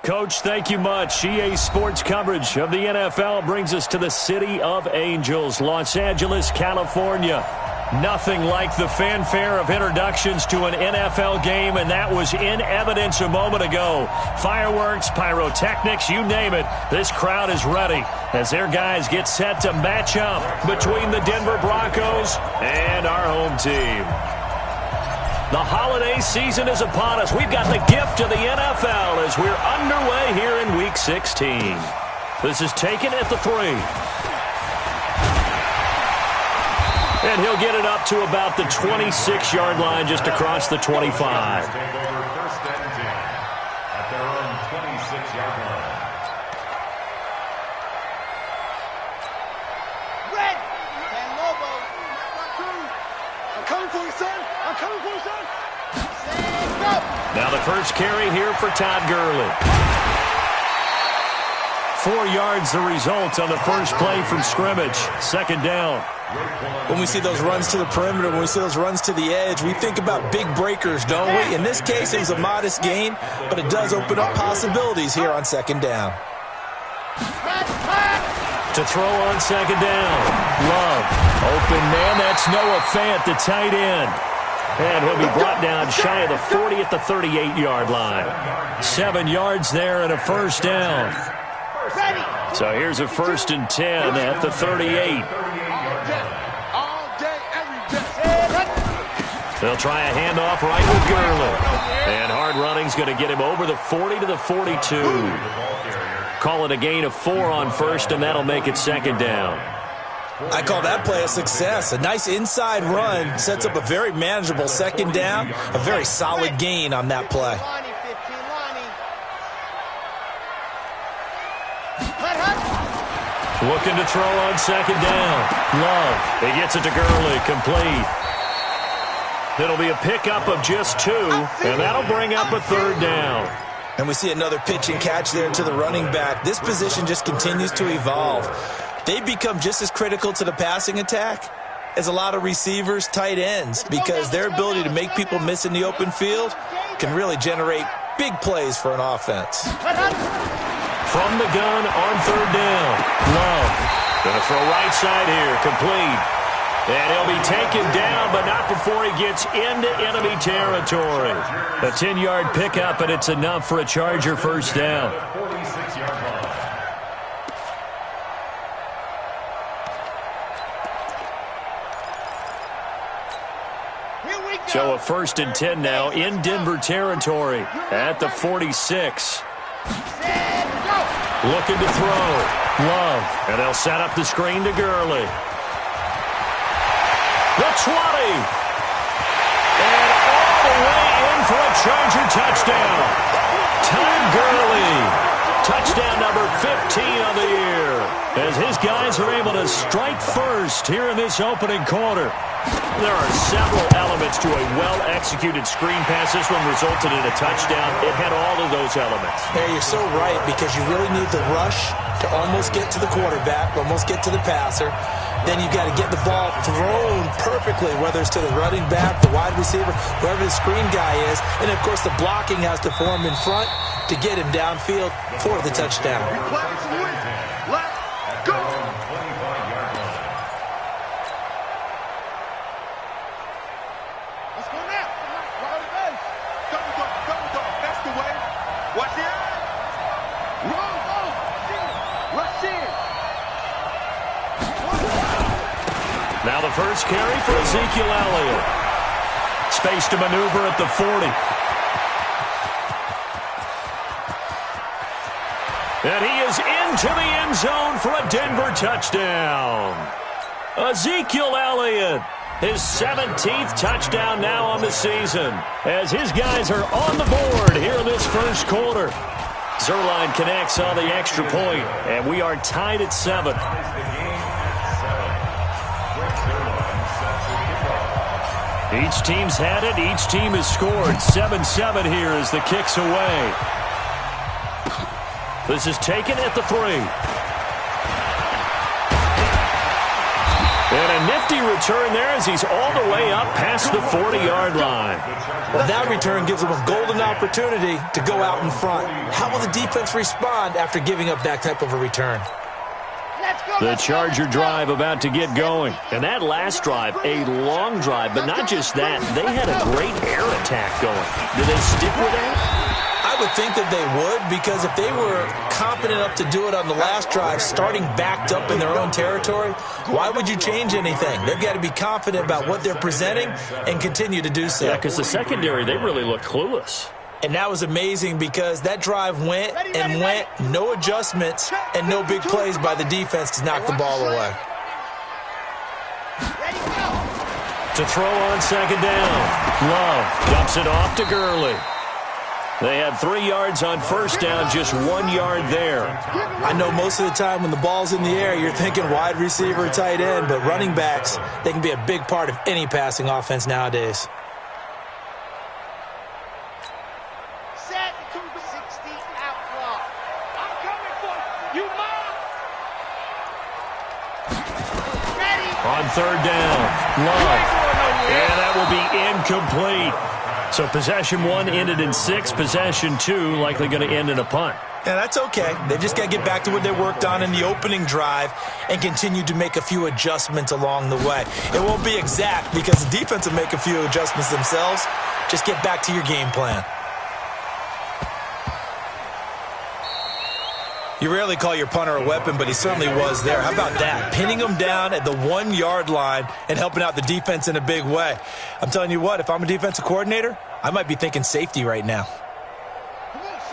Coach, thank you much. EA Sports coverage of the NFL brings us to the City of Angels, Los Angeles, California. Nothing like the fanfare of introductions to an NFL game, and that was in evidence a moment ago. Fireworks, pyrotechnics, you name it. This crowd is ready as their guys get set to match up between the Denver Broncos and our home team. The holiday season is upon us. We've got the gift of the NFL as we're underway here in Week 16. This is taken at the 3. And he'll get it up to about the 26-yard line just across the 25. At their own 26-yard line. Red! San Lobo. I'm coming for you, son. I'm coming for you, son. Stand up. Now the first carry here for Todd Gurley. 4 yards the result on the first play from scrimmage. Second down. When we see those runs to the perimeter, when we see those runs to the edge, we think about big breakers, don't we? In this case, it was a modest gain, but it does open up possibilities here on second down. To throw on second down. Love. Open man. That's Noah Fant, the tight end. And he'll be brought down shy of the 40 at the 38-yard line. 7 yards there and a first down. So here's a 1st and 10 at the 38. They'll try a handoff right with Gurley. And hard running's going to get him over the 40 to the 42. Call it a gain of 4 on first, and that'll make it second down. I call that play a success. A nice inside run sets up a very manageable second down. A very solid gain on that play. Looking to throw on second down. Love. He gets it to Gurley. Complete. It'll be a pickup of just 2, and that'll bring up a third down. And we see another pitch and catch there to the running back. This position just continues to evolve. They become just as critical to the passing attack as a lot of receivers, tight ends, because their ability to make people miss in the open field can really generate big plays for an offense. From the gun on third down. Love. Going to throw right side here. Complete. And he'll be taken down, but not before he gets into enemy territory. A 10-yard pickup, and it's enough for a Charger first down. So a 1st and 10 now in Denver territory at the 46. Looking to throw. Love. And they'll set up the screen to Gurley. The 20. And all the way in for a Charger touchdown. Todd Gurley. Touchdown number 15 of the year. As his guys are able to strike first here in this opening quarter. There are several elements to a well-executed screen pass. This one resulted in a touchdown. It had all of those elements. Yeah, you're so right, because you really need the rush to almost get to the quarterback, almost get to the passer. Then you've got to get the ball thrown perfectly, whether it's to the running back, the wide receiver, whoever the screen guy is. And, of course, the blocking has to form in front to get him downfield for the touchdown. Now the first carry for Ezekiel Elliott. Space to maneuver at the 40. And he is into the end zone for a Denver touchdown. Ezekiel Elliott, his 17th touchdown now on the season, as his guys are on the board here in this first quarter. Zerline connects on the extra point, and we are tied at 7. Each team's had it. Each team has scored. 7-7 here as the kick's away. This is taken at the 3. And a nifty return there as he's all the way up past the 40-yard line. Well, that return gives them a golden opportunity to go out in front. How will the defense respond after giving up that type of a return? The Charger drive about to get going. And that last drive, a long drive, but not just that. They had a great air attack going. Do they stick with that? I would think that they would, because if they were confident enough to do it on the last drive, starting backed up in their own territory, why would you change anything? They've got to be confident about what they're presenting and continue to do so. Yeah, because the secondary, they really look clueless. And that was amazing because that drive went and went, no adjustments and no big plays by the defense to knock the ball away. To throw on second down. Love dumps it off to Gurley. They had 3 yards on first down, just 1 yard there. I know most of the time when the ball's in the air, you're thinking wide receiver, tight end, but running backs, they can be a big part of any passing offense nowadays. Set 260 out clock. I'm coming for you, Mom. Ready. On third down, Love. And that will be incomplete. So possession 1 ended in 6. Possession 2 likely going to end in a punt. Yeah, that's okay. They've just got to get back to what they worked on in the opening drive and continue to make a few adjustments along the way. It won't be exact because the defense will make a few adjustments themselves. Just get back to your game plan. You rarely call your punter a weapon, but he certainly was there. How about that? Pinning him down at the 1 yard line and helping out the defense in a big way. I'm telling you what, if I'm a defensive coordinator, I might be thinking safety right now.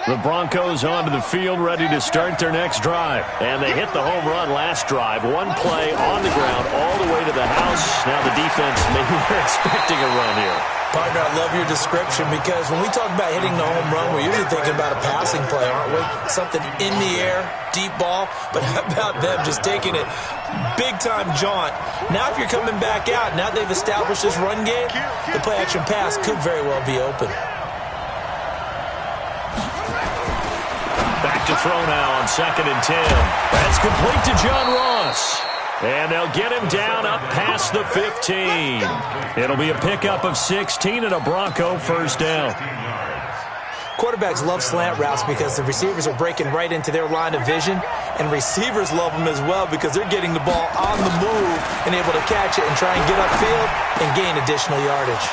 The Broncos onto the field, ready to start their next drive. And they hit the home run last drive. 1 play on the ground all the way to the house. Now the defense, maybe they're expecting a run here. Partner, I love your description because when we talk about hitting the home run, we're usually thinking about a passing play, aren't we? Something in the air, deep ball. But how about them just taking it big-time jaunt? Now if you're coming back out, now they've established this run game, the play-action pass could very well be open. Back to throw now on 2nd and 10. That's complete to John Ross. And they'll get him down up past the 15. It'll be a pickup of 16 and a Bronco first down. Quarterbacks love slant routes because the receivers are breaking right into their line of vision, and receivers love them as well because they're getting the ball on the move and able to catch it and try and get upfield and gain additional yardage.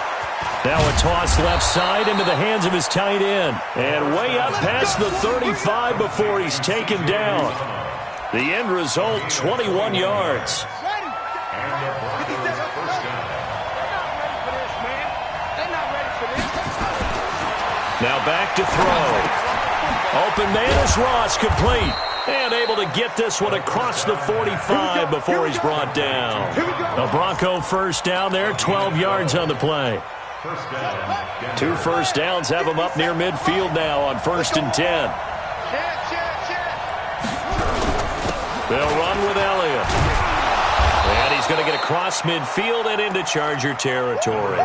Now a toss left side into the hands of his tight end. And way up past the 35 before he's taken down. The end result, 21 yards. Now back to throw. Open man is Ross, complete. And able to get this one across the 45 before he's brought down. A Bronco first down there, 12 yards on the play. 2 first downs have him up near midfield now on 1st and 10. They'll run with Elliott. And he's going to get across midfield and into Charger territory.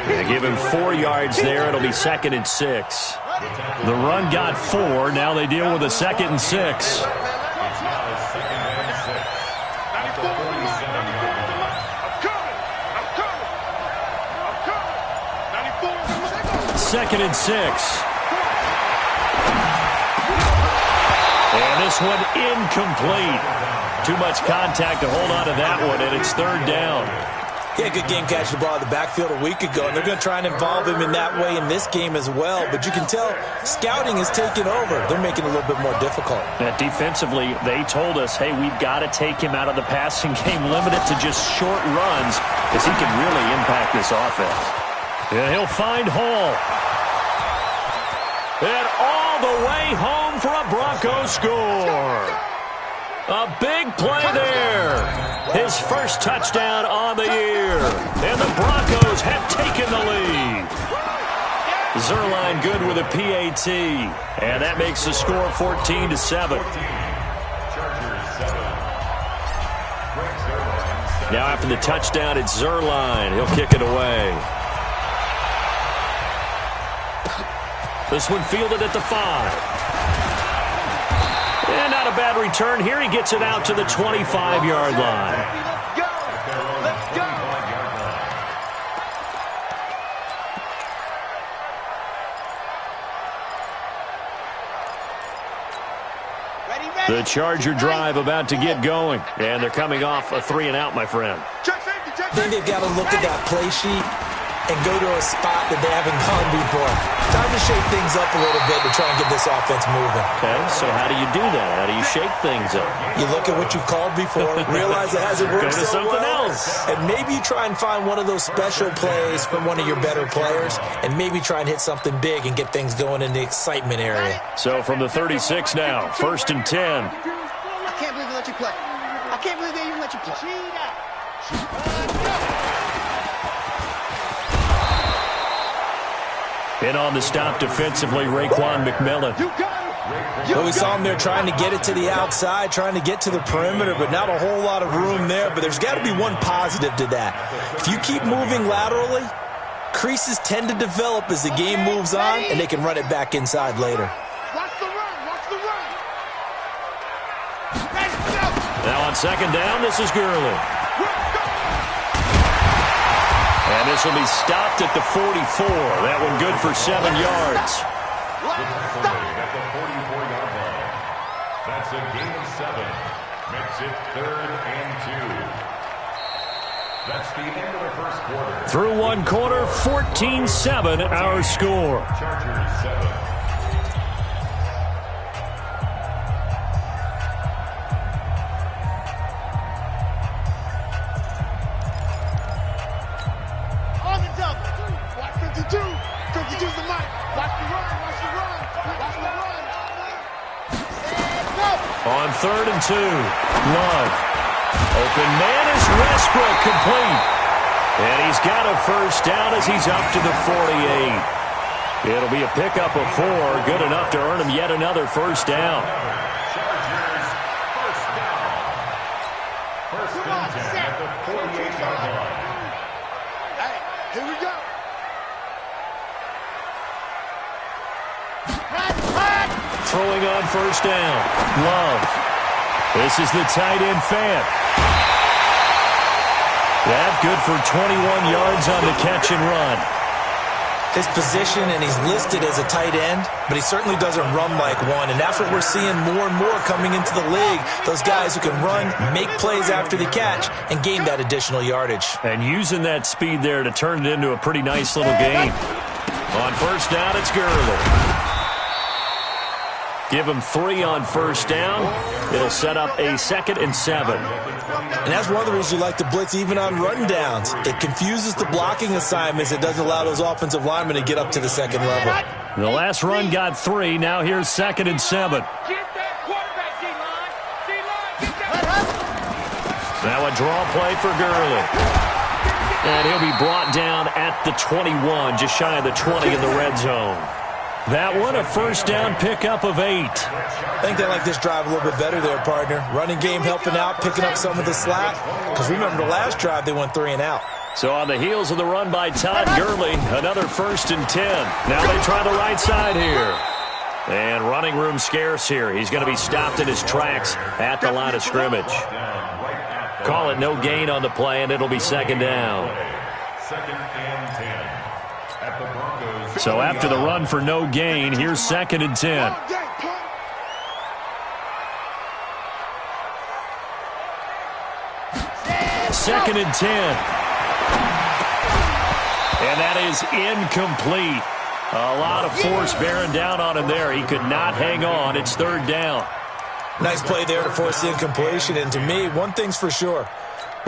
They give him 4 yards there. It'll be 2nd and 6. The run got 4. Now they deal with a 2nd and 6. Second and 6. And this one incomplete. Too much contact to hold on to that one, and it's 3rd down. He had a good game catching the ball in the backfield a week ago, and they're going to try and involve him in that way in this game as well. But you can tell scouting is taking over. They're making it a little bit more difficult. Defensively, they told us, hey, we've got to take him out of the passing game, limit it to just short runs, because he can really impact this offense. Yeah, he'll find Hall. And all the way home for a Broncos score. A big play there. His first touchdown on the year. And the Broncos have taken the lead. Zuerlein good with a PAT. And that makes the score 14-7. Now after the touchdown, it's Zuerlein. He'll kick it away. This one fielded at the 5. And not a bad return here. He gets it out to the 25-yard line. The Charger drive about to get going. And they're coming off a 3-and-out, my friend. I think they've got to look at that play sheet and go to a spot that they haven't gone before. Time to shake things up a little bit to try and get this offense moving. Okay, so how do you do that? How do you shake things up? You look at what you've called before, realize it hasn't worked Go to so something well, else. and maybe you try and find one of those special plays from one of your better players, and maybe try and hit something big and get things going in the excitement area. So from the 36 now, 1st and 10. I can't believe they let you play. I can't believe they even let you play. In on the stop defensively, Raekwon McMillan. Well, we saw him there trying to get it to the outside, trying to get to the perimeter, but not a whole lot of room there. But there's got to be one positive to that. If you keep moving laterally, creases tend to develop as the game moves on, and they can run it back inside later. Watch the run. Watch the run. Now on 2nd down, this is Gurley. And this will be stopped at the 44. That one good for 7 yards. At the 44-yard line. That's a gain of 7. Makes it 3rd and 2. That's the end of the first quarter. Through one quarter, 14-7 our score. Chargers 7. On the double. Watch 52. 52's the mic. Watch the run. Watch the run. Watch the run. On 3rd and 2, Love. Open man is Westbrook, complete. And he's got a first down as he's up to the 48. It'll be a pickup of 4, good enough to earn him yet another first down. Chargers first down. 1st and 10 at the 48-yard line. Hey, here we go. Throwing on first down, Love. This is the tight end fan. That good for 21 yards on the catch and run. His position, and he's listed as a tight end, but he certainly doesn't run like one, and that's what we're seeing more and more coming into the league. Those guys who can run, make plays after the catch, and gain that additional yardage. And using that speed there to turn it into a pretty nice little game. On first down, it's Gurley. Give him 3 on first down. It'll set up a 2nd and 7. And that's one of the reasons you like to blitz even on run downs. It confuses the blocking assignments. It doesn't allow those offensive linemen to get up to the 2nd level. The last run got 3. Now here's 2nd and 7. Now a draw play for Gurley. And he'll be brought down at the 21, just shy of the 20 in the red zone. That one, a first down pickup of 8. I think they like this drive a little bit better there, partner. Running game helping out, picking up some of the slack. Because remember, the last drive, they went 3 and out. So on the heels of the run by Todd Gurley, another 1st and 10. Now they try the right side here. And running room scarce here. He's going to be stopped in his tracks at the line of scrimmage. Call it no gain on the play, and it'll be 2nd down. 2nd and 10. At the Broncos. So after the run for no gain, here's 2nd and 10. 2nd and 10. And that is incomplete. A lot of force bearing down on him there. He could not hang on. It's 3rd down. Nice play there to force the incompletion. And to me, one thing's for sure.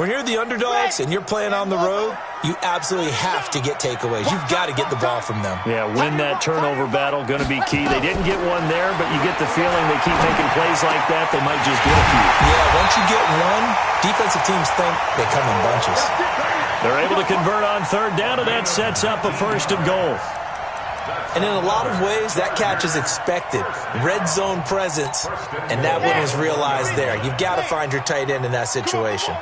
When you're the underdogs and you're playing on the road, you absolutely have to get takeaways. You've got to get the ball from them. Yeah, win that turnover battle, going to be key. They didn't get one there, but you get the feeling they keep making plays like that, they might just get a few. Yeah, once you get one, defensive teams think they come in bunches. They're able to convert on 3rd down, and that sets up a 1st and goal. And in a lot of ways, that catch is expected. Red zone presence, and that one was realized there. You've got to find your tight end in that situation.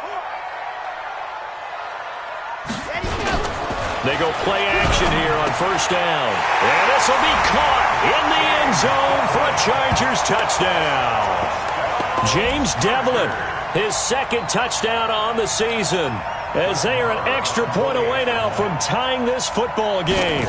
They go play action here on 1st down. And this will be caught in the end zone for a Chargers touchdown. James Devlin, his 2nd touchdown on the season, as they are an extra point away now from tying this football game.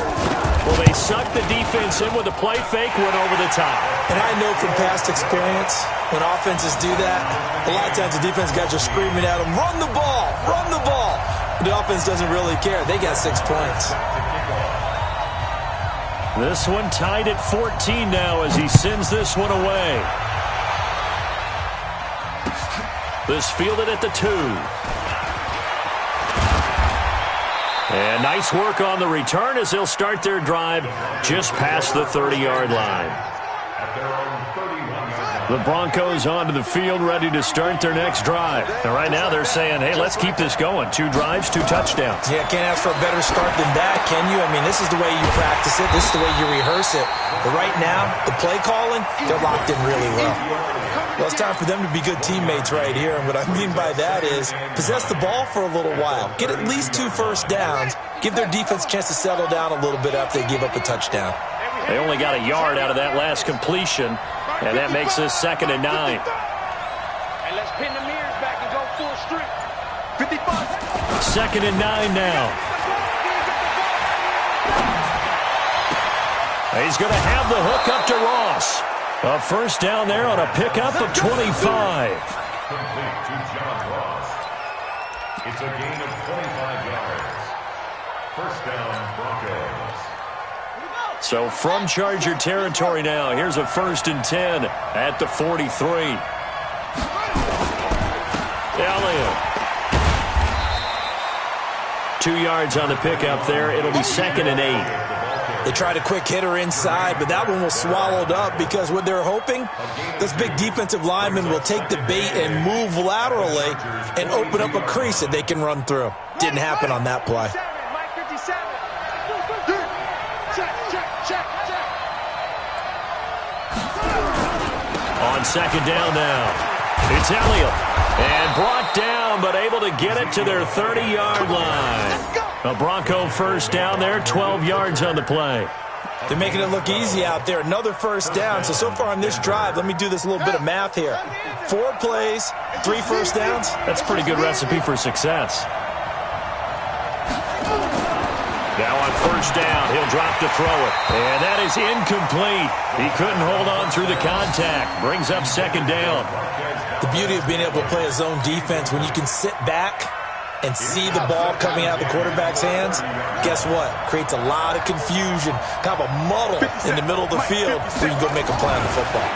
Well, they sucked the defense in with a play fake, went over the top. And I know from past experience, when offenses do that, a lot of times the defense guys are screaming at them, run the ball, run the ball. The offense doesn't really care. They got 6 points. This one tied at 14 now as he sends this one away. This fielded at the 2. And nice work on the return as they'll start their drive just past the 30-yard line. The Broncos onto the field ready to start their next drive. And right now they're saying, hey, let's keep this going. 2 drives, 2 touchdowns. Yeah, can't ask for a better start than that, can you? I mean, this is the way you practice it. This is the way you rehearse it. But right now, the play calling, they're locked in really well. Well, it's time for them to be good teammates right here. And what I mean by that is possess the ball for a little while. Get at least 2 first downs. Give their defense a chance to settle down a little bit after they give up a touchdown. They only got a yard out of that last completion, and that makes this 2nd and 9. And let's pin the mirrors back and go full street. 55. 2nd and 9 now. He's going to have the hook up to Ross. A first down there on a pickup of 25. Complete to John Ross. It's a gain of 25 yards. First down, Broncos. So from Charger territory now, here's a 1st and 10 at the 43. Elliott. 2 yards on the pickup there. It'll be 2nd and 8. They tried a quick hitter inside, but that one was swallowed up because what they're hoping, this big defensive lineman will take the bait and move laterally and open up a crease that they can run through. Didn't happen on that play. On 2nd down now, it's Elliott. And brought down, but able to get it to their 30-yard line. A Bronco first down there, 12 yards on the play. They're making it look easy out there. Another first down. So far on this drive, let me do this little bit of math here. 4 plays, 3 first downs. That's a pretty good recipe for success. Now on first down, he'll drop to throw it. And that is incomplete. He couldn't hold on through the contact. Brings up 2nd down. The beauty of being able to play a zone defense, when you can sit back and see the ball coming out of the quarterback's hands, guess what? Creates a lot of confusion, kind of a muddle in the middle of the field where you can go make a play on the football.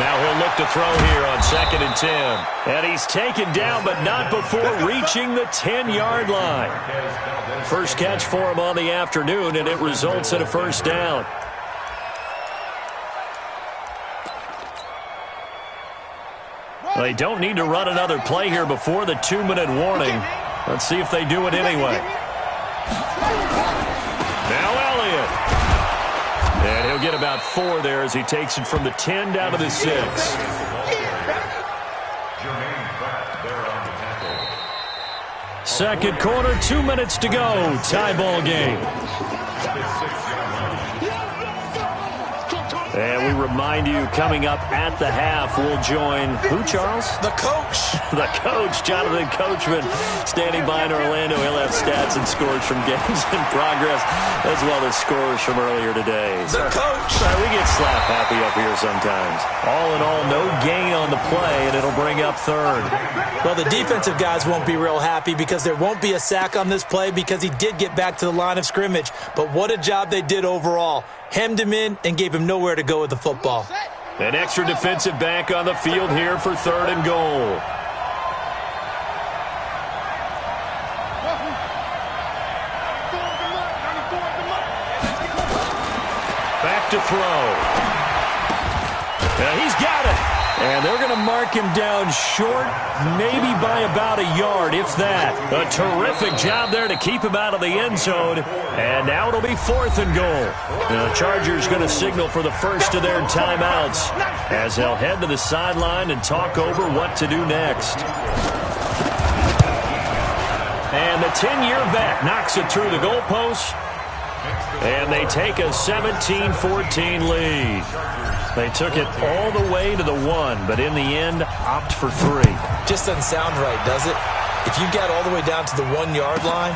Now he'll look to throw here on 2nd and 10. And he's taken down, but not before reaching the 10-yard line. First catch for him on the afternoon, and it results in a first down. They don't need to run another play here before the 2-minute warning. Let's see if they do it anyway. Now Elliott. And he'll get about 4 there as he takes it from the 10 down to the 6. Second quarter, 2 minutes to go. Tie ball game. And we remind you, coming up at the half, we'll join who, Charles? The coach. The coach, Jonathan Coachman, standing by in Orlando. He'll have stats and scores from games in progress, as well as scores from earlier today. The coach. We get slap happy up here sometimes. All in all, no gain on the play, and it'll bring up 3rd. Well, the defensive guys won't be real happy because there won't be a sack on this play because he did get back to the line of scrimmage. But what a job they did overall. Hemmed him in and gave him nowhere to go with the football. An extra defensive back on the field here for 3rd and goal. Back to throw. He's got it. And they're going to mark him down short, maybe by about a yard, if that. A terrific job there to keep him out of the end zone. And now it'll be 4th and goal. The Chargers going to signal for the first of their timeouts as they'll head to the sideline and talk over what to do next. And the 10-year vet knocks it through the goalpost. And they take a 17-14 lead. They took it all the way to the 1, but in the end, opt for 3. Just doesn't sound right, does it? If you got all the way down to the 1-yard line,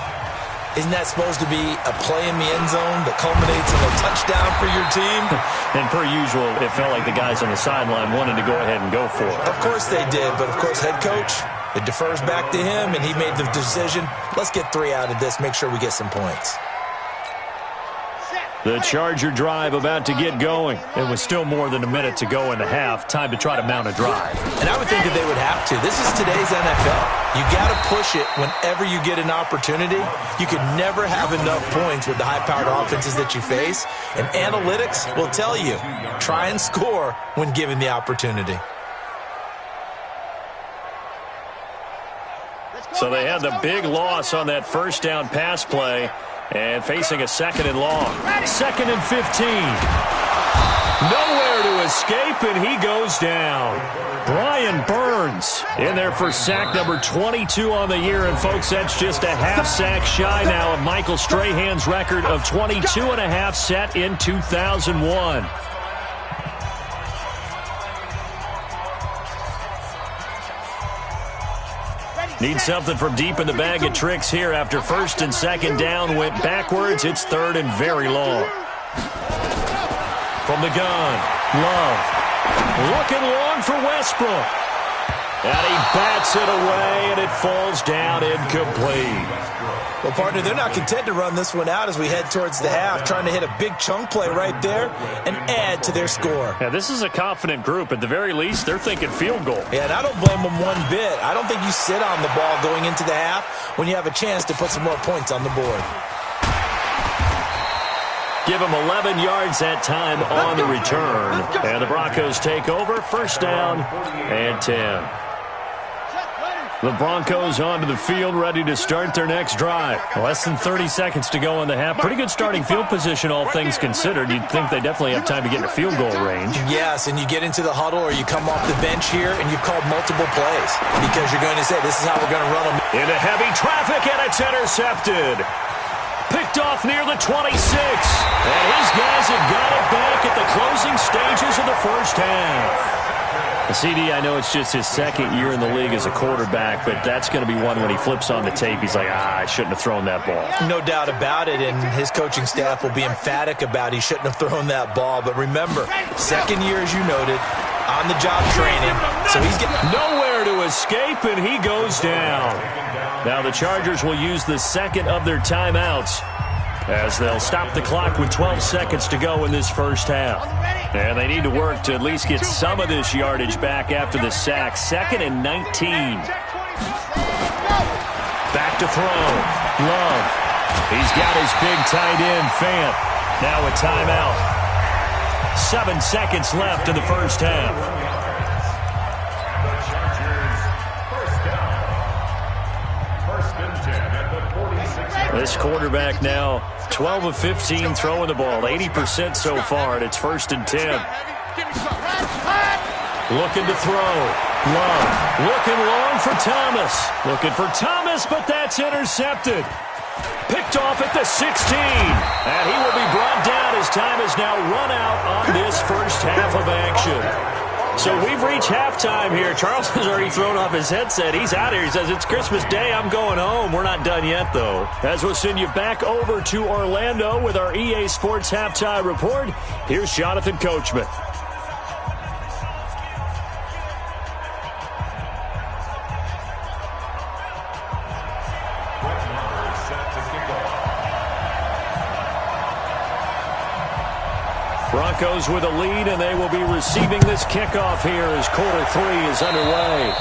Isn't that supposed to be a play in the end zone that culminates in a touchdown for your team? And per usual, it felt like the guys on the sideline wanted to go ahead and go for it. Of course they did, but of course head coach, it defers back to him, and he made the decision. Let's get 3 out of this, make sure we get some points. The Charger drive about to get going. It was still more than a minute to go in the half. Time to try to mount a drive. And I would think that they would have to. This is today's NFL. You got to push it whenever you get an opportunity. You can never have enough points with the high-powered offenses that you face. And analytics will tell you, try and score when given the opportunity. So they had the big loss on that first down pass play. And facing a 2nd and long. 2nd and 15. Nowhere to escape, and he goes down. Brian Burns in there for sack number 22 on the year. And, folks, that's just a half sack shy now of Michael Strahan's record of 22.5 set in 2001. Need something from deep in the bag of tricks here after 1st and 2nd down went backwards. It's 3rd and very long. From the gun, Love. Looking long for Westbrook. And he bats it away, and it falls down incomplete. Well, partner, they're not content to run this one out as we head towards the half, trying to hit a big chunk play right there and add to their score. Yeah, this is a confident group. At the very least, they're thinking field goal. Yeah, and I don't blame them one bit. I don't think you sit on the ball going into the half when you have a chance to put some more points on the board. Give them 11 yards that time on the return. And the Broncos take over. 1st down and 10. The Broncos onto the field, ready to start their next drive. Less than 30 seconds to go in the half. Pretty good starting field position, all things considered. You'd think they definitely have time to get in a field goal range. Yes, and you get into the huddle or you come off the bench here and you've called multiple plays because you're going to say, this is how we're going to run them. Into heavy traffic, and it's intercepted. Picked off near the 26. And his guys have got it back at the closing stages of the first half. CD, I know it's just his 2nd year in the league as a quarterback, but that's going to be one when he flips on the tape. He's like, I shouldn't have thrown that ball. No doubt about it, and his coaching staff will be emphatic about he shouldn't have thrown that ball. But remember, 2nd year, as you noted, on-the-job training, so he's getting nowhere to escape, and he goes down. Now the Chargers will use the 2nd of their timeouts as they'll stop the clock with 12 seconds to go in this first half. And they need to work to at least get some of this yardage back after the sack. 2nd and 19. Back to throw. Love. He's got his big tight end, Fant. Now a timeout. 7 seconds left in the first half. This quarterback now 12 of 15 throwing the ball, 80% so far, and it's 1st and 10. Looking to throw. Love. Looking long for Thomas. Looking for Thomas, but that's intercepted. Picked off at the 16. And he will be brought down as time has now run out on this first half of action. So we've reached halftime here. Charles has already thrown off his headset. He's out here. He says, it's Christmas Day. I'm going home. We're not done yet, though. As we'll send you back over to Orlando with our EA Sports Halftime Report, here's Jonathan Coachman. Broncos with a lead, and they will be receiving this kickoff here as quarter 3 is underway.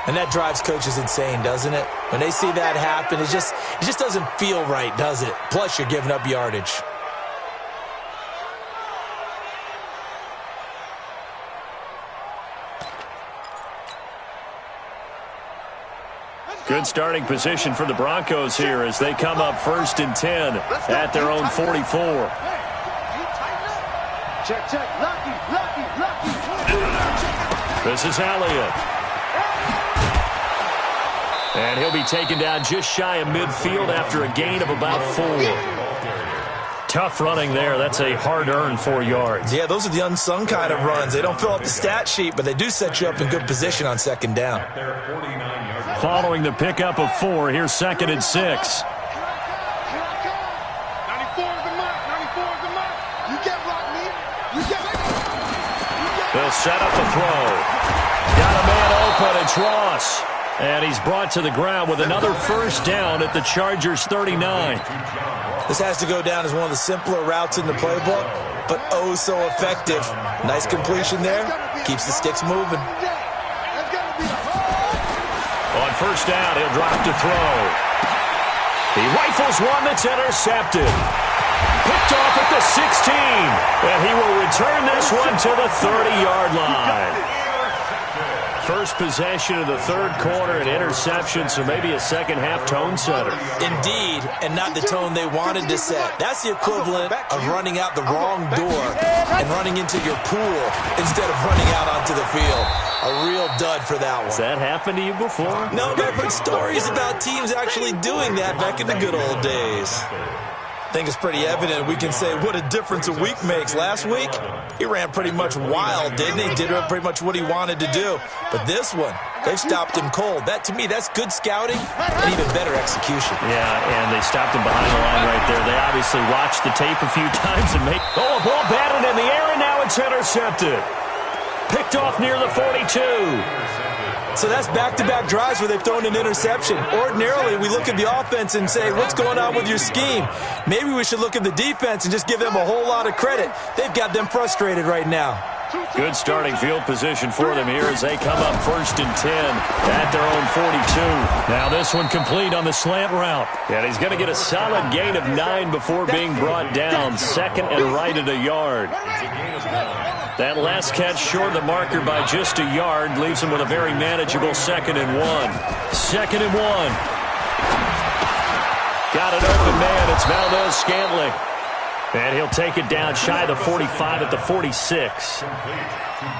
And that drives coaches insane, doesn't it? When they see that happen, it just doesn't feel right, does it? Plus, you're giving up yardage. Good starting position for the Broncos here as they come up 1st and 10 at their own 44. Check, check, lucky. This is Elliott. And he'll be taken down just shy of midfield after a gain of about 4. Tough running there. That's a hard-earned 4 yards. Yeah, those are the unsung kind of runs. They don't fill out the stat sheet, but they do set you up in good position on second down. Following the pickup of 4, here's 2nd and 6. They'll set up the throw. Got a man open. It's Ross. And he's brought to the ground with another first down at the Chargers' 39. This has to go down as one of the simpler routes in the playbook, but oh so effective. Nice completion there. Keeps the sticks moving. On first down, he'll drop to throw. He rifles one that's intercepted. Picked off at the 16. And he will return this one to the 30-yard line. First possession of the third quarter, an interception, so maybe a second-half tone setter. Indeed, and not the tone they wanted to set. That's the equivalent of running out the wrong door and running into your pool instead of running out onto the field. A real dud for that one. Has that happened to you before? No, but I've heard stories about teams actually doing that back in the good old days. I think it's pretty evident we can say what a difference a week makes. Last week, he ran pretty much wild, didn't he? Did pretty much what he wanted to do. But this one, they've stopped him cold. That, to me, that's good scouting and even better execution. Yeah, and they stopped him behind the line right there. They obviously watched the tape a few times and made... Oh, a ball batted in the air, and now it's intercepted. Picked off near the 42. So that's back-to-back drives where they've thrown an interception. Ordinarily, we look at the offense and say, what's going on with your scheme? Maybe we should look at the defense and just give them a whole lot of credit. They've got them frustrated right now. Good starting field position for them here as they come up 1st and 10 at their own 42. Now this one complete on the slant route. And he's going to get a solid gain of 9 before being brought down. 2nd and right at a yard. That last catch short of the marker by just a yard leaves him with a very manageable 2nd and 1. 2nd and 1. Got an open man. It's Valdez-Scantling. And he'll take it down shy of the 45 at the 46.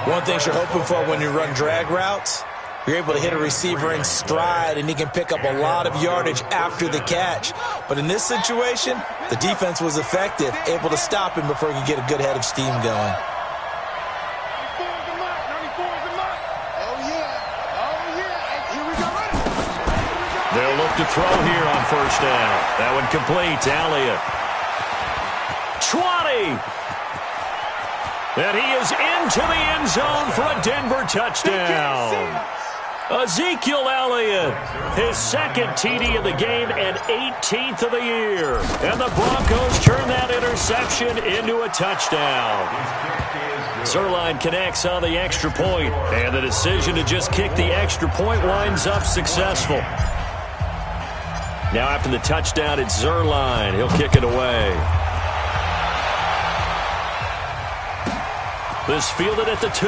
One thing you're hoping for when you run drag routes, you're able to hit a receiver in stride, and he can pick up a lot of yardage after the catch. But in this situation, the defense was effective, able to stop him before he could get a good head of steam going. They'll look to throw here on first down. That one complete to Elliott. 20. And he is into the end zone for a Denver touchdown. Ezekiel Elliott, his 2nd TD of the game and 18th of the year. And the Broncos turn that interception into a touchdown. Zerline connects on the extra point, and the decision to just kick the extra point winds up successful. Now after the touchdown, it's Zerline. He'll kick it away. This fielded at the 2.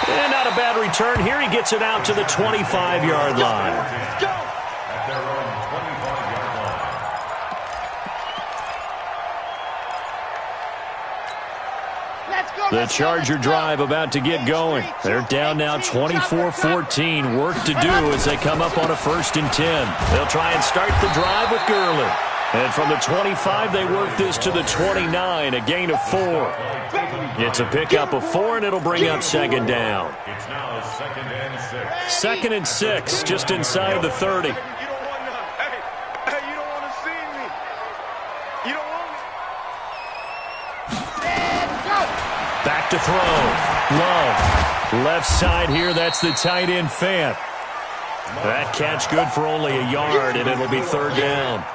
And not a bad return here. He gets it out to the 25-yard line. At their own 25-yard line. The Charger drive about to get going. They're down now 24-14. Work to do as they come up on a 1st and 10. They'll try and start the drive with Gurley. And from the 25, they work this to the 29, a gain of 4. It's a pickup of 4, and it'll bring up 2nd down. It's now 2nd and 6. 2nd and 6, just inside the 30. You don't want none. Hey, you don't want to see me. You don't want me. Back to throw. Love. Left side here, that's the tight end Fant. That catch good for only a yard, and it'll be 3rd down.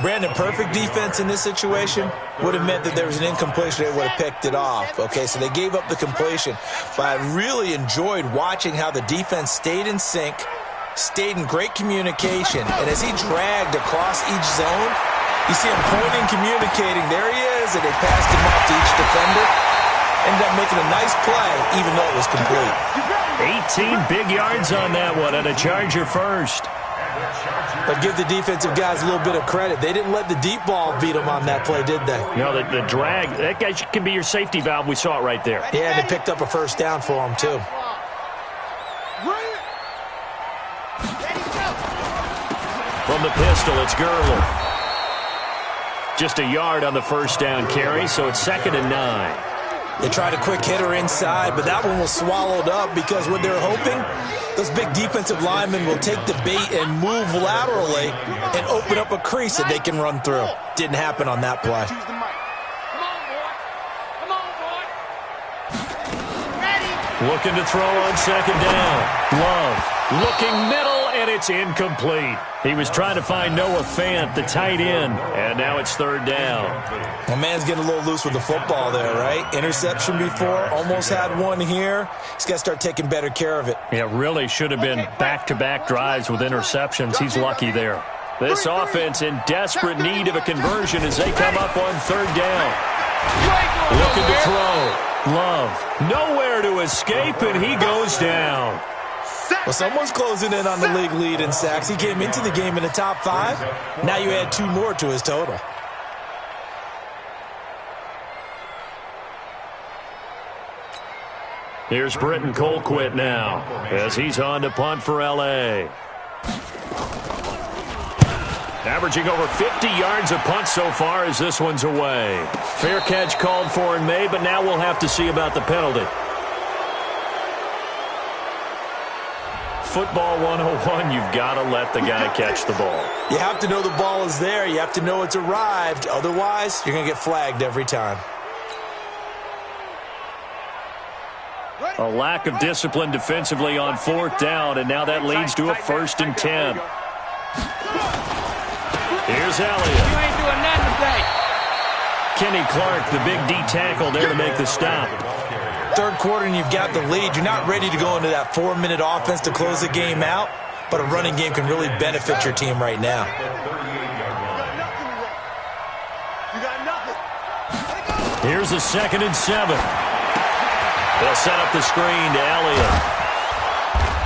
Brandon, perfect defense in this situation would have meant that there was an incompletion. They would have picked it off. Okay, so they gave up the completion. But I really enjoyed watching how the defense stayed in sync, stayed in great communication. And as he dragged across each zone, you see him pointing, communicating. There he is, and they passed him off to each defender. Ended up making a nice play, even though it was complete. 18 big yards on that one, and a Charger first. But give the defensive guys a little bit of credit. They didn't let the deep ball beat them on that play, did they? No, the drag, that guy can be your safety valve. We saw it right there. Yeah, and they picked up a first down for him, too. From the pistol, it's Gurley. Just a yard on the first down carry, so it's 2nd and 9. They tried a quick hitter inside, but that one was swallowed up because what they're hoping, those big defensive linemen will take the bait and move laterally and open up a crease that they can run through. Didn't happen on that play. Looking to throw on 2nd down. Love looking middle, and it's incomplete. He was trying to find Noah Fant, the tight end, and now it's 3rd down. My man's getting a little loose with the football there, right? Interception before, almost had one here. He's got to start taking better care of it. Yeah, really should have been back-to-back drives with interceptions. He's lucky there. This offense in desperate need of a conversion as they come up on 3rd down. Looking to throw. Love nowhere to escape, and he goes down. Well, someone's closing in on the league lead in sacks. He came into the game in the top 5. Now you add 2 more to his total. Here's Britton Colquitt now as he's on to punt for L.A. Averaging over 50 yards a punt so far as this one's away. Fair catch called for and made, but now we'll have to see about the penalty. Football 101, you've got to let the guy catch the ball. You have to know the ball is there. You have to know it's arrived. Otherwise, you're going to get flagged every time. A lack of discipline defensively on 4th down, and now that leads to a 1st and 10. Here's Elliott. You ain't doing nothing today. Kenny Clark, the big D tackle there to make the stop. 3rd quarter and you've got the lead. You're not ready to go into that 4-minute offense to close the game out, but a running game can really benefit your team right now. Here's a 2nd and 7. They'll set up the screen to Elliott.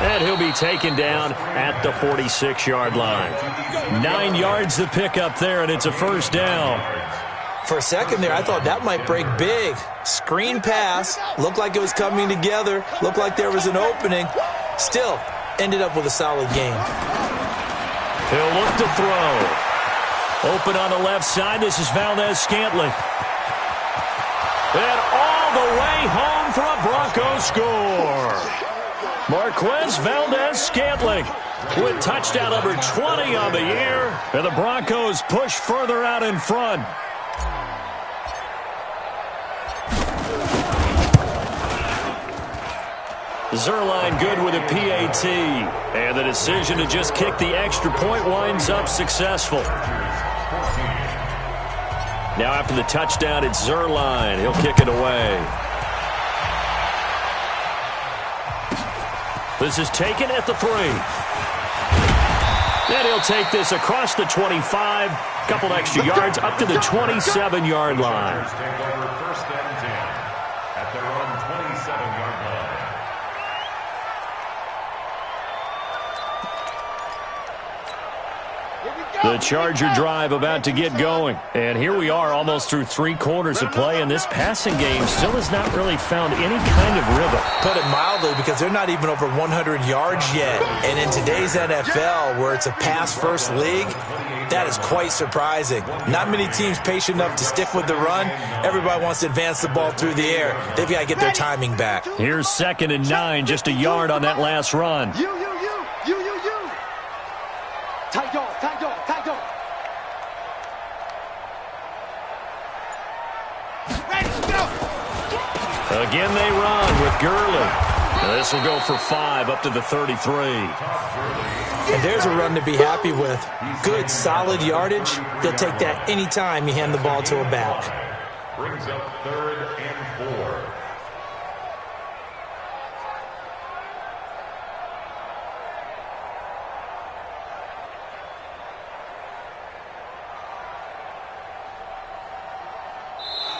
And he'll be taken down at the 46-yard line. 9 yards to pick up there, and it's a 1st down. For a second there, I thought that might break big. Screen pass, looked like it was coming together, looked like there was an opening. Still, ended up with a solid game. He'll look to throw. Open on the left side, this is Valdez-Scantling. And all the way home for a Broncos score. Marquez Valdez-Scantling with touchdown number 20 on the year, and the Broncos push further out in front. Zerline good with a PAT, and the decision to just kick the extra point winds up successful. Now after the touchdown, it's Zerline. He'll kick it away. This is taken at the 3. And he'll take this across the 25. Couple extra yards up to the 27-yard line. First and 10 at their own 27-yard line. The Charger drive about to get going. And here we are almost through 3 quarters of play, and this passing game still has not really found any kind of rhythm. Put it mildly, because they're not even over 100 yards yet. And in today's NFL, where it's a pass-first league, that is quite surprising. Not many teams patient enough to stick with the run. Everybody wants to advance the ball through the air. They've got to get their timing back. Here's 2nd and 9, just a yard on that last run. You. Tight dog. Again they run with Gurley. This will go for 5 up to the 33. And there's a run to be happy with. Good, solid yardage. They'll take that anytime you hand the ball to a back. Brings up 3rd and 4.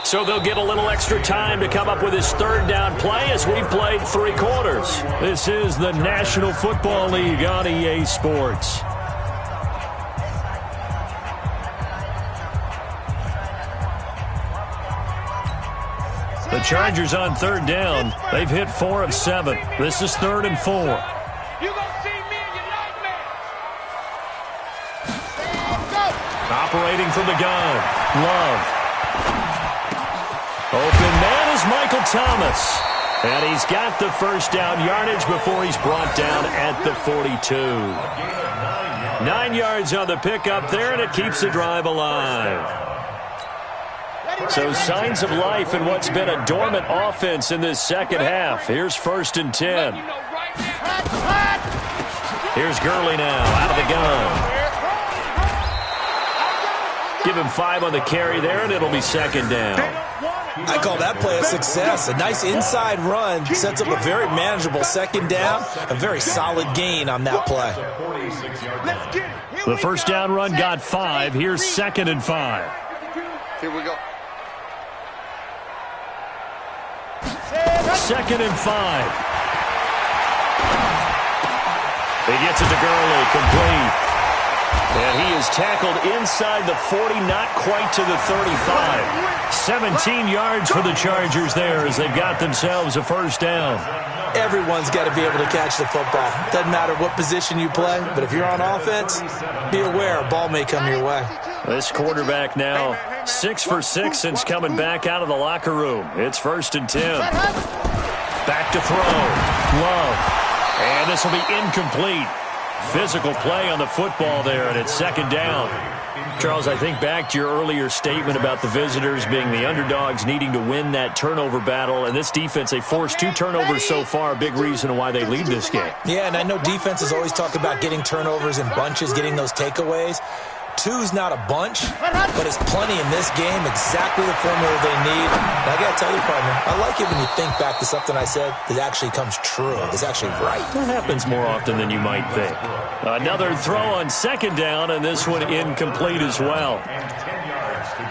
So they'll get a little extra time to come up with his 3rd down play as we've played 3 quarters. This is the National Football League on EA Sports. The Chargers on 3rd down. They've hit 4 of 7. This is 3rd and 4. You gonna see me in your nightmares. Operating from the gun. Love. Open man is Michael Thomas. And he's got the first down yardage before he's brought down at the 42. 9 yards on the pickup there, and it keeps the drive alive. So signs of life in what's been a dormant offense in this second half. Here's 1st and 10. Here's Gurley now out of the gun. Give him 5 on the carry there, and it'll be 2nd down. I call that play a success. A nice inside run sets up a very manageable 2nd down. A very solid gain on that play. The first down run got 5. Here's 2nd and 5. Here we go. 2nd and 5. He gets it to Gurley, complete. And he is tackled inside the 40, not quite to the 35. 17 yards for the Chargers there as they've got themselves a first down. Everyone's got to be able to catch the football. Doesn't matter what position you play, but if you're on offense, be aware a ball may come your way. This quarterback now 6 for 6 since coming back out of the locker room. It's 1st and 10. Back to throw. Love. And this will be incomplete. Physical play on the football there, and it's 2nd down. Charles, I think back to your earlier statement about the visitors being the underdogs needing to win that turnover battle, and this defense, they forced 2 turnovers so far, a big reason why they lead this game. Yeah, and I know defenses always talk about getting turnovers in bunches, getting those takeaways. 2's not a bunch, but it's plenty in this game, exactly the formula they need. And I got to tell you, partner, I like it when you think back to something I said that actually comes true, is actually right. That happens more often than you might think. Another throw on 2nd down, and this one incomplete as well. And 10 yards to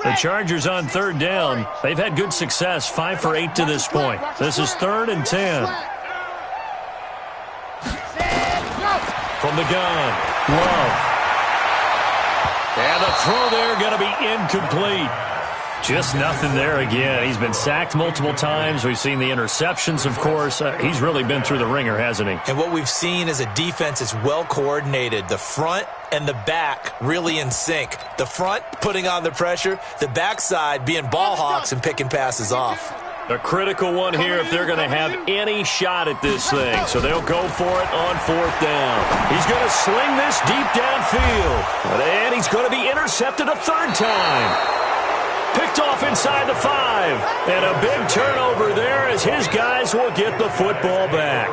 go. The Chargers on 3rd down. They've had good success, 5 for 8 to this point. This is 3rd and 10. From the gun, Love. And the throw there going to be incomplete. Just nothing there again. He's been sacked multiple times. We've seen the interceptions, of course. He's really been through the ringer, hasn't he? And what we've seen is a defense that's well coordinated. The front and the back really in sync. The front putting on the pressure, the backside being ball hawks and picking passes off. A critical one here if they're going to have any shot at this thing. So they'll go for it on 4th down. He's going to sling this deep downfield. And he's going to be intercepted a 3rd time. Picked off inside the 5. And a big turnover there as his guys will get the football back.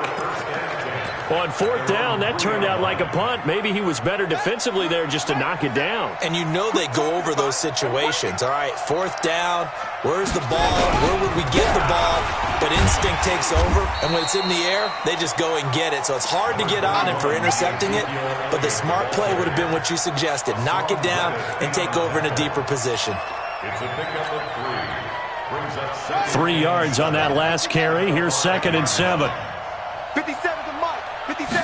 On 4th down, that turned out like a punt. Maybe he was better defensively there just to knock it down. And you know they go over those situations. All right, 4th down, where's the ball? Where would we get the ball? But instinct takes over, and when it's in the air, they just go and get it. So it's hard to get on it for intercepting it, but the smart play would have been what you suggested. Knock it down and take over in a deeper position. It's a pickup of 3. Brings up 3 yards on that last carry. Here's 2nd and 7. 57 to Mike. 57.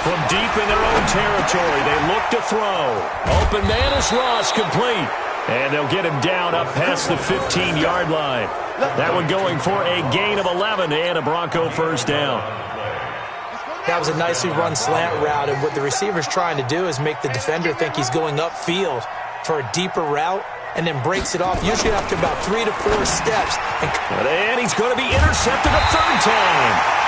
From deep in their own territory, they look to throw. Open man is lost, complete. And they'll get him down up past the 15-yard line. That one going for a gain of 11 and a Bronco first down. That was a nicely run slant route, and what the receiver's trying to do is make the defender think he's going upfield for a deeper route, and then breaks it off, usually after about 3 to 4 steps. And he's going to be intercepted a 3rd time.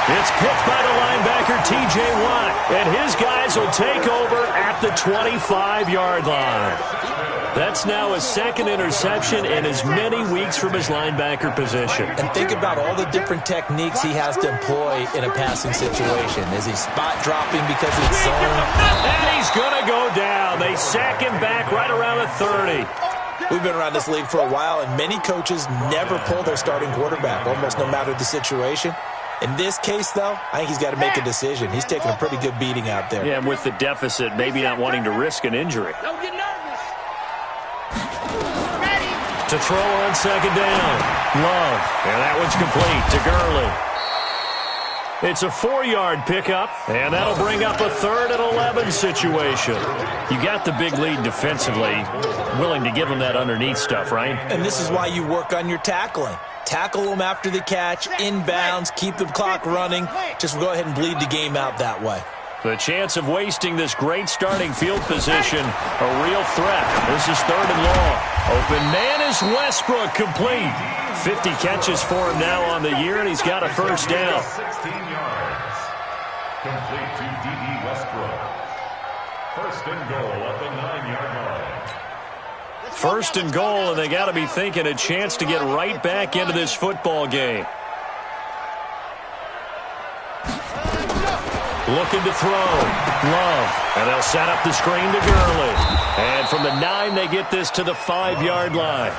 It's picked by the linebacker, T.J. Watt, and his guys will take over at the 25-yard line. That's now his 2nd interception in as many weeks from his linebacker position. And think about all the different techniques he has to employ in a passing situation. Is he spot dropping because it's zone? And he's going to go down. They sack him back right around the 30. We've been around this league for a while, and many coaches never pull their starting quarterback, almost no matter the situation. In this case, though, I think he's got to make a decision. He's taking a pretty good beating out there. Yeah, and with the deficit, maybe not wanting to risk an injury. Don't get nervous. To throw on 2nd down. Love. And that one's complete to Gurley. It's a 4-yard pickup, and that'll bring up a 3rd and 11 situation. You got the big lead defensively, willing to give them that underneath stuff, right? And this is why you work on your tackling. Tackle them after the catch, inbounds, keep the clock running. Just go ahead and bleed the game out that way. The chance of wasting this great starting field position, a real threat. This is 3rd and long. Open man is Westbrook, complete. 50 catches for him now on the year, and he's got a first down. 16 yards. Complete to D.D. Westbrook. 1st and goal at the 9-yard line. 1st and goal, and they got to be thinking a chance to get right back into this football game. Looking to throw. Love. And they'll set up the screen to Gurley. And from the 9, they get this to the 5-yard line.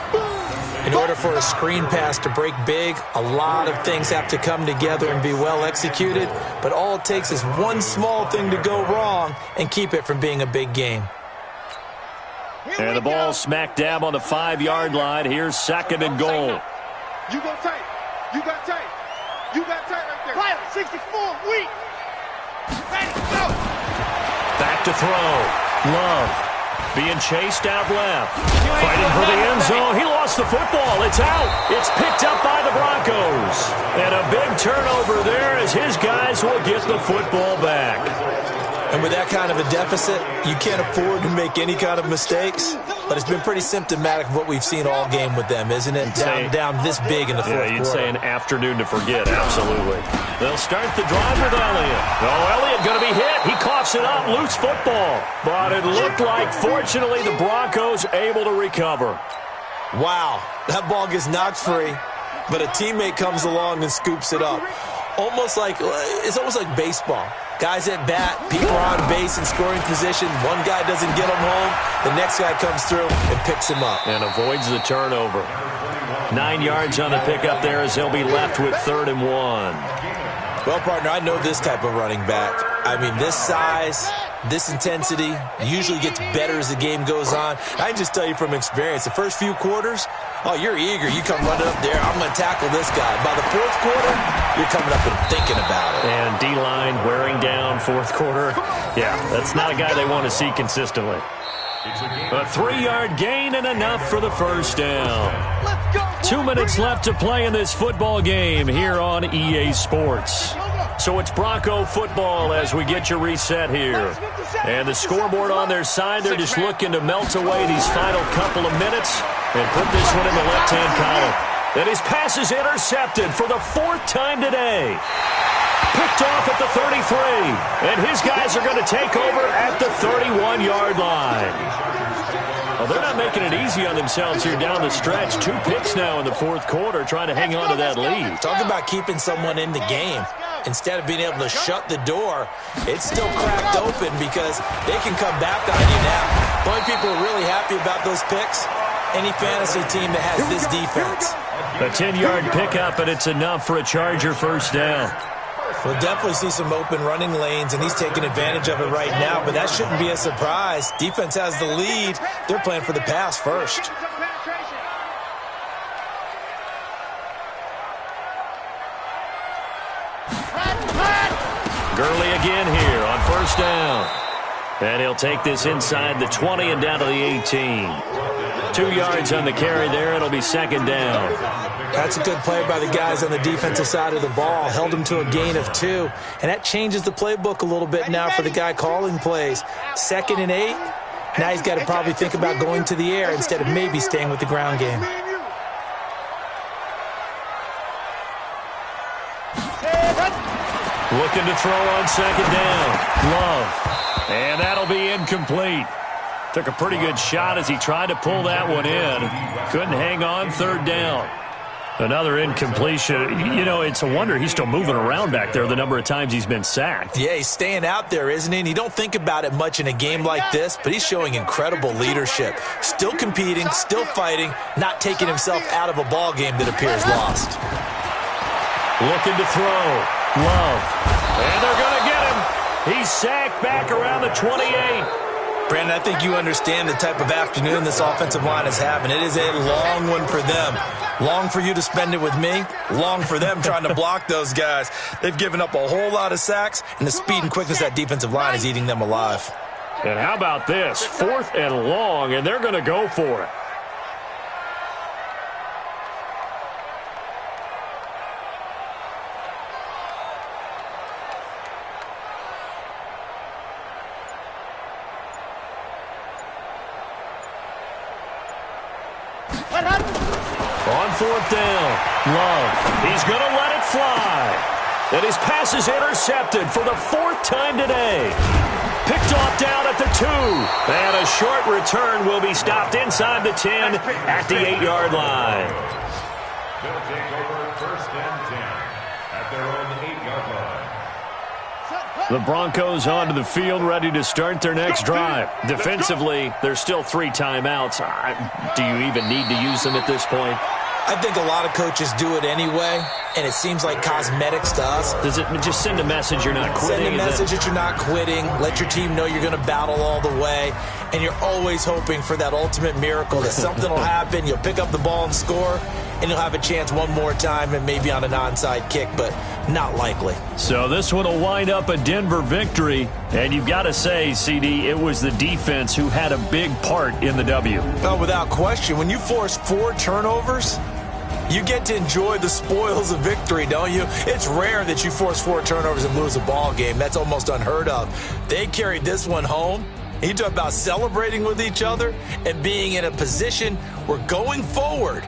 In order for a screen pass to break big, a lot of things have to come together and be well executed. But all it takes is one small thing to go wrong and keep it from being a big game. And the ball smack dab on the 5-yard line. Here's 2nd and goal. You go tight. You got tight. You got tight right there. Fire, 64, weak. Ready, go. Back to throw. Love. Being chased out left. Fighting for the end zone. He lost the football. It's out. It's picked up by the Broncos. And a big turnover there as his guys will get the football back. And with that kind of a deficit, you can't afford to make any kind of mistakes. But it's been pretty symptomatic of what we've seen all game with them, isn't it? Down this big in the fourth quarter. Yeah, you'd say an afternoon to forget, absolutely. They'll start the drive with Elliott. Oh, Elliott going to be hit. He coughs it up, loose football. But it looked like, fortunately, the Broncos able to recover. Wow, that ball gets knocked free, but a teammate comes along and scoops it up. It's almost like baseball. Guys at bat, people are on base in scoring position. One guy doesn't get him home. The next guy comes through and picks him up. And avoids the turnover. 9 yards on the pickup there as they'll be left with 3rd and 1. Well, partner, I know this type of running back. I mean, this size, this intensity usually gets better as the game goes on. I can just tell you from experience, the first few quarters, oh, you're eager. You come running up there. I'm going to tackle this guy. By the 4th quarter, you're coming up and thinking about it. And D-line wearing down 4th quarter. Yeah, that's not a guy they want to see consistently. A 3-yard gain and enough for the first down. 2 minutes left to play in this football game here on EA Sports. So it's Bronco football as we get your reset here. And the scoreboard on their side, they're just looking to melt away these final couple of minutes and put this one in the left-hand column. And his pass is intercepted for the 4th time today. Picked off at the 33. And his guys are going to take over at the 31-yard line. Well, they're not making it easy on themselves here down the stretch. 2 picks now in the 4th quarter trying to hang on to that lead. Talk about keeping someone in the game. Instead of being able to shut the door, it's still cracked open because they can come back on you now. The only people who are really happy about those picks, any fantasy team that has this defense. A 10-yard pickup, and it's enough for a Charger first down. We'll definitely see some open running lanes, and he's taking advantage of it right now, but that shouldn't be a surprise. Defense has the lead. They're playing for the pass first. Gurley again here on first down. And he'll take this inside the 20 and down to the 18. 2 yards on the carry there. It'll be 2nd down. That's a good play by the guys on the defensive side of the ball. Held him to a gain of 2. And that changes the playbook a little bit now for the guy calling plays. 2nd and 8. Now he's got to probably think about going to the air instead of maybe staying with the ground game. Looking to throw on 2nd down. Love. And that'll be incomplete. Took a pretty good shot as he tried to pull that one in. Couldn't hang on 3rd down. Another incompletion. You know, it's a wonder he's still moving around back there the number of times he's been sacked. Yeah, he's staying out there, isn't he? And you don't think about it much in a game like this, but he's showing incredible leadership. Still competing, still fighting, not taking himself out of a ball game that appears lost. Looking to throw. Love. And they're going to get him. He's sacked back around the 28. Brandon, I think you understand the type of afternoon this offensive line is having. It is a long one for them. Long for you to spend it with me. Long for them trying to block those guys. They've given up a whole lot of sacks, and the speed and quickness of that defensive line is eating them alive. And how about this? 4th and long, and they're going to go for it. 4th down. Love, he's going to let it fly. And his pass is intercepted for the 4th time today. Picked off down at the 2. And a short return will be stopped inside the 10 at the 8-yard line. They'll take over 1st and 10 at their own 8-yard line. The Broncos onto the field, ready to start their next drive. Defensively, there's still 3 timeouts. Do you even need to use them at this point? I think a lot of coaches do it anyway, and it seems like cosmetics to us. Does it just send a message you're not quitting? Send a message that you're not quitting. Let your team know you're going to battle all the way, and you're always hoping for that ultimate miracle that something will happen, you'll pick up the ball and score, and you'll have a chance one more time and maybe on an onside kick, but not likely. So this one will wind up a Denver victory, and you've got to say, CD, it was the defense who had a big part in the W. Oh, without question. When you force 4 turnovers, you get to enjoy the spoils of victory, don't you? It's rare that you force 4 turnovers and lose a ball game. That's almost unheard of. They carried this one home. You talk about celebrating with each other and being in a position where going forward,